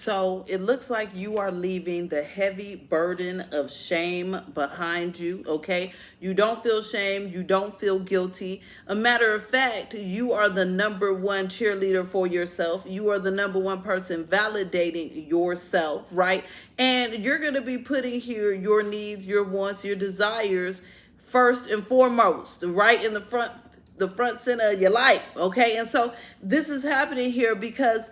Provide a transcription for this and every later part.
So it looks like you are leaving the heavy burden of shame behind you, okay? You don't feel shame. You don't feel guilty. A matter of fact, you are the number one cheerleader for yourself. You are the number one person validating yourself, right? And you're going to be putting here your needs, your wants, your desires first and foremost, right in the front center of your life, okay? And so this is happening here because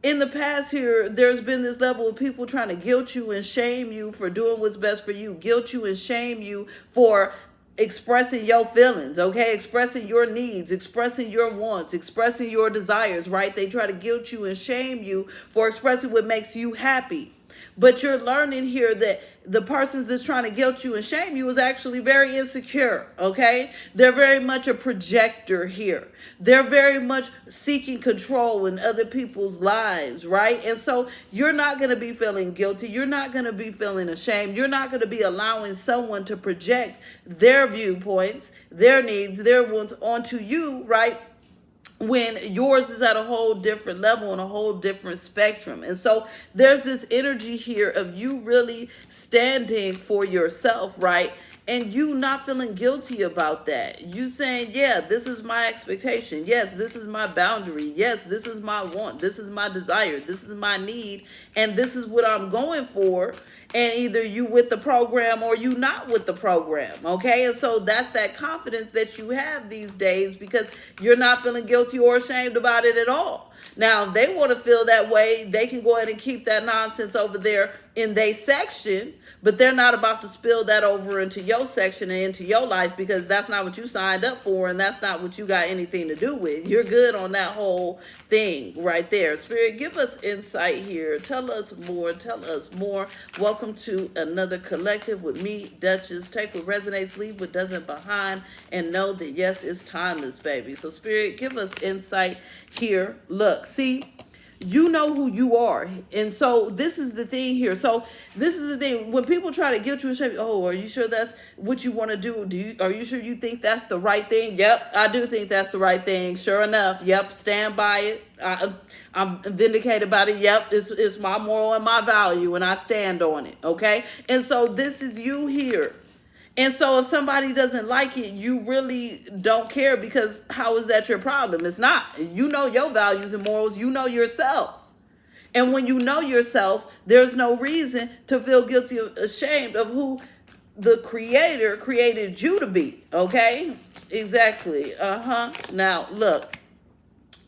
in the past here, there's been this level of people trying to guilt you and shame you for doing what's best for you, guilt you and shame you for expressing your feelings, okay? Expressing your needs, expressing your wants, expressing your desires, right? They try to guilt you and shame you for expressing what makes you happy. But you're learning here that the persons that's trying to guilt you and shame you is actually very insecure, okay? They're very much a projector here. They're very much seeking control in other people's lives, right? And so you're not going to be feeling guilty. You're not going to be feeling ashamed. You're not going to be allowing someone to project their viewpoints, their needs, their wants onto you, right? When yours is at a whole different level and a whole different spectrum. And so there's this energy here of you really standing for yourself, right? And you not feeling guilty about that. You saying, yeah, this is my expectation. Yes, this is my boundary. Yes, this is my want. This is my desire. This is my need. And this is what I'm going for. And either you with the program or you not with the program, okay? And so that's that confidence that you have these days because you're not feeling guilty or ashamed about it at all. Now, if they want to feel that way, they can go ahead and keep that nonsense over there in their section, but they're not about to spill that over into your section and into your life because that's not what you signed up for and that's not what you got anything to do with. You're good on that whole thing right there. Spirit, give us insight here. Tell us more. Tell us more. Welcome to another collective with me, Duchess. Take what resonates, leave what doesn't behind, and know that yes, it's timeless, baby. So Spirit, give us insight here. Look, see, you know who you are. And so this is the thing here. So this is the thing. When people try to guilt you and shame you, oh, are you sure that's what you want to do? Are you sure you think that's the right thing? Yep, I do think that's the right thing. Sure enough. Yep, stand by it. I'm vindicated about it. Yep, it's my moral and my value, and I stand on it. Okay? And so this is you here. And so if somebody doesn't like it, you really don't care because how is that your problem? It's not. You know your values and morals. You know yourself. And when you know yourself, there's no reason to feel guilty or ashamed of who the creator created you to be. Okay? Exactly. Now, look,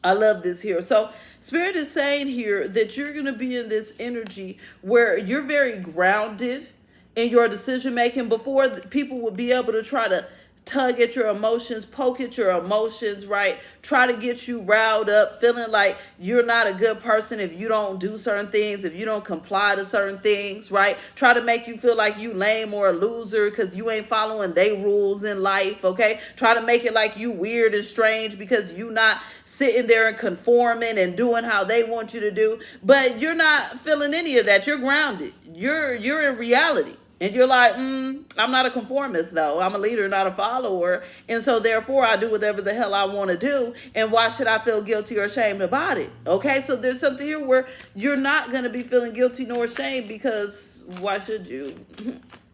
I love this here. So Spirit is saying here that you're going to be in this energy where you're very grounded in your decision making before people would be able to try to tug at your emotions, poke at your emotions, right? Try to get you riled up, feeling like you're not a good person if you don't do certain things, if you don't comply to certain things, right? Try to make you feel like you lame or a loser because you ain't following their rules in life, okay? Try to make it like you weird and strange because you not sitting there and conforming and doing how they want you to do. But you're not feeling any of that. You're grounded. You're in reality. And you're like, I'm not a conformist, though. I'm a leader, not a follower. And so, therefore, I do whatever the hell I want to do. And why should I feel guilty or ashamed about it? Okay, so there's something here where you're not going to be feeling guilty nor ashamed because why should you?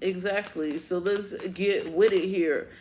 Exactly. So let's get with it here.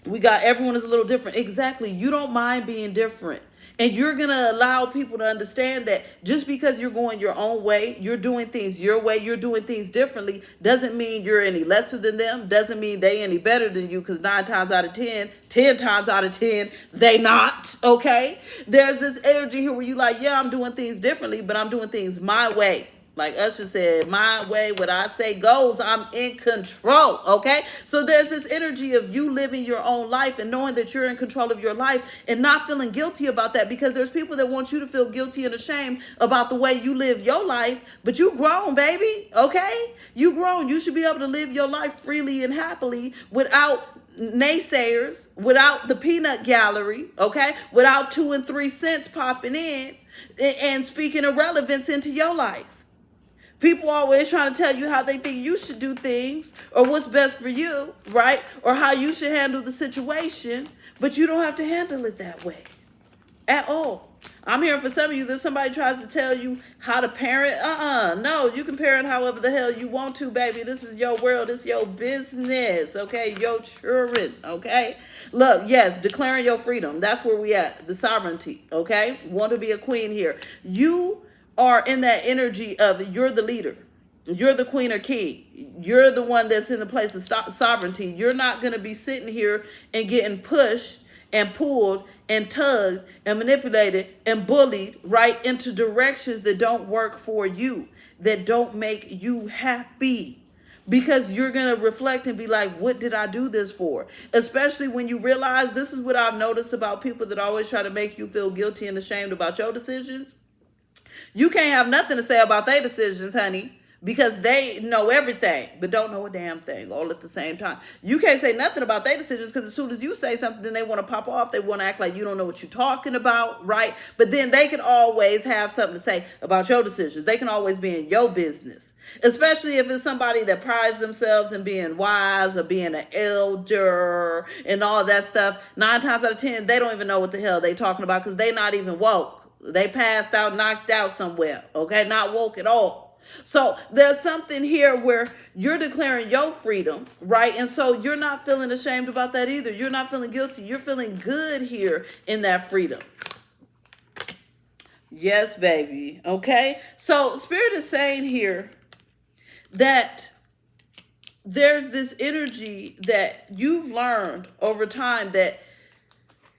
We got everyone is a little different. Exactly. You don't mind being different. And you're going to allow people to understand that just because you're going your own way, you're doing things your way, you're doing things differently, doesn't mean you're any lesser than them, doesn't mean they any better than you, because 9 times out of 10, 10 times out of 10, they not, okay? There's this energy here where you like, yeah, I'm doing things differently, but I'm doing things my way. Like Usher said, my way, what I say goes, I'm in control, okay? So there's this energy of you living your own life and knowing that you're in control of your life and not feeling guilty about that because there's people that want you to feel guilty and ashamed about the way you live your life, but you grown, baby, okay? You grown. You should be able to live your life freely and happily without naysayers, without the peanut gallery, okay? Without 2 and 3 cents popping in and speaking irrelevance into your life. People always trying to tell you how they think you should do things or what's best for you, right? Or how you should handle the situation, but you don't have to handle it that way at all. I'm hearing for some of you that somebody tries to tell you how to parent. No, you can parent however the hell you want to, baby. This is your world. This is your business, okay? Your children, okay? Look, yes, declaring your freedom. That's where we at. The sovereignty, okay? Want to be a queen here. You are in that energy of you're the leader. You're the queen or king. You're the one that's in the place of sovereignty. You're not going to be sitting here and getting pushed and pulled and tugged and manipulated and bullied right into directions that don't work for you, that don't make you happy. Because you're going to reflect and be like, what did I do this for? Especially when you realize, this is what I've noticed about people that always try to make you feel guilty and ashamed about your decisions. You can't have nothing to say about their decisions, honey, because they know everything, but don't know a damn thing all at the same time. You can't say nothing about their decisions because as soon as you say something, then they want to pop off. They want to act like you don't know what you're talking about, right? But then they can always have something to say about your decisions. They can always be in your business, especially if it's somebody that prides themselves in being wise or being an elder and all that stuff. 9 times out of 10, they don't even know what the hell they talking about because they not even woke. They passed out, knocked out somewhere, okay? Not woke at all. So there's something here where you're declaring your freedom, right? And so you're not feeling ashamed about that either. You're not feeling guilty. You're feeling good here in that freedom. Yes, baby. Okay. So Spirit is saying here that there's this energy that you've learned over time that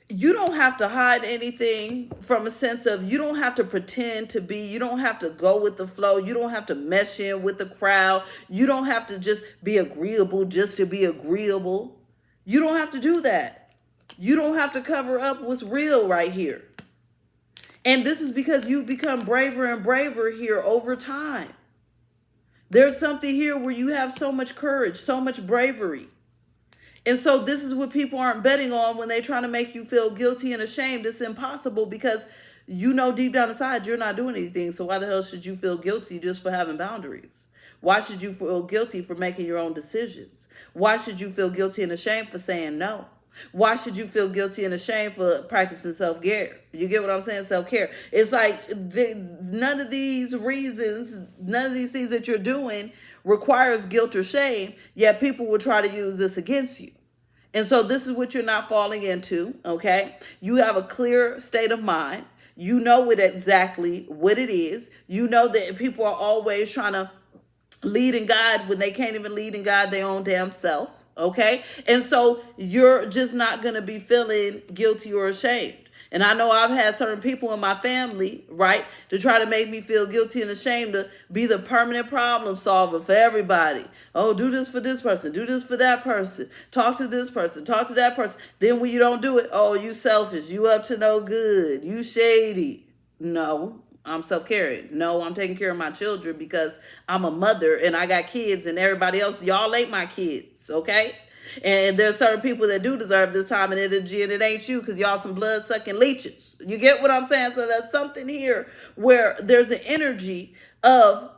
you don't have to hide anything, from a sense of you don't have to pretend to be, you don't have to go with the flow, you don't have to mesh in with the crowd, you don't have to just be agreeable just to be agreeable. You don't have to do that. You don't have to cover up what's real right here. And this is because you've become braver and braver here over time. There's something here where you have so much courage, so much bravery. And so this is what people aren't betting on when they're trying to make you feel guilty and ashamed. It's impossible because you know deep down inside you're not doing anything. So why the hell should you feel guilty just for having boundaries? Why should you feel guilty for making your own decisions? Why should you feel guilty and ashamed for saying no? Why should you feel guilty and ashamed for practicing self-care? You get what I'm saying? Self-care. It's like none of these reasons, none of these things that you're doing requires guilt or shame, yet people will try to use this against you. And so this is what you're not falling into, okay? You have a clear state of mind. You know exactly what it is. You know that people are always trying to lead and guide when they can't even lead and guide their own damn self, okay? And so you're just not going to be feeling guilty or ashamed. And I know I've had certain people in my family, right, to try to make me feel guilty and ashamed to be the permanent problem solver for everybody. Oh, do this for this person. Do this for that person. Talk to this person. Talk to that person. Then when you don't do it, oh, you selfish. You up to no good. You shady. No, I'm self-caring. No, I'm taking care of my children because I'm a mother and I got kids and everybody else, y'all ain't my kids, okay? And there's certain people that do deserve this time and energy, and it ain't you because y'all some blood-sucking leeches. You get what I'm saying? So there's something here where there's an energy of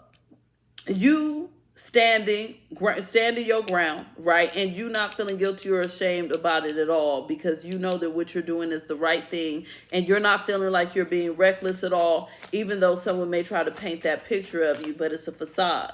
you standing your ground, right? And you not feeling guilty or ashamed about it at all because you know that what you're doing is the right thing and you're not feeling like you're being reckless at all, even though someone may try to paint that picture of you, but it's a facade.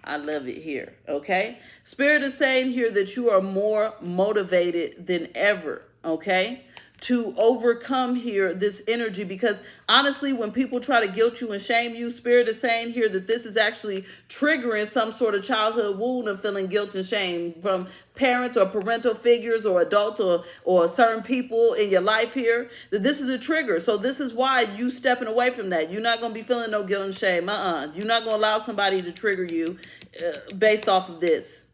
I love it here, okay? Spirit is saying here that you are more motivated than ever, okay? To overcome here this energy because honestly, when people try to guilt you and shame you, Spirit is saying here that this is actually triggering some sort of childhood wound of feeling guilt and shame from parents or parental figures or adults or certain people in your life here, that this is a trigger. So this is why you stepping away from that. You're not going to be feeling no guilt and shame. You're not going to allow somebody to trigger you based off of this.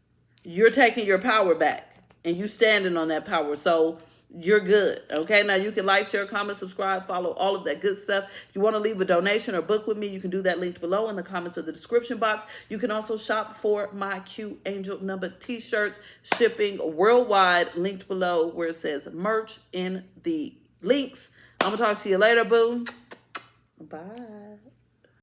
You're taking your power back and you standing on that power. So you're good. Okay. Now you can like, share, comment, subscribe, follow, all of that good stuff. If you want to leave a donation or book with me, you can do that linked below in the comments or the description box. You can also shop for my cute angel number t-shirts, shipping worldwide, linked below where it says merch in the links. I'm going to talk to you later, boo. Bye.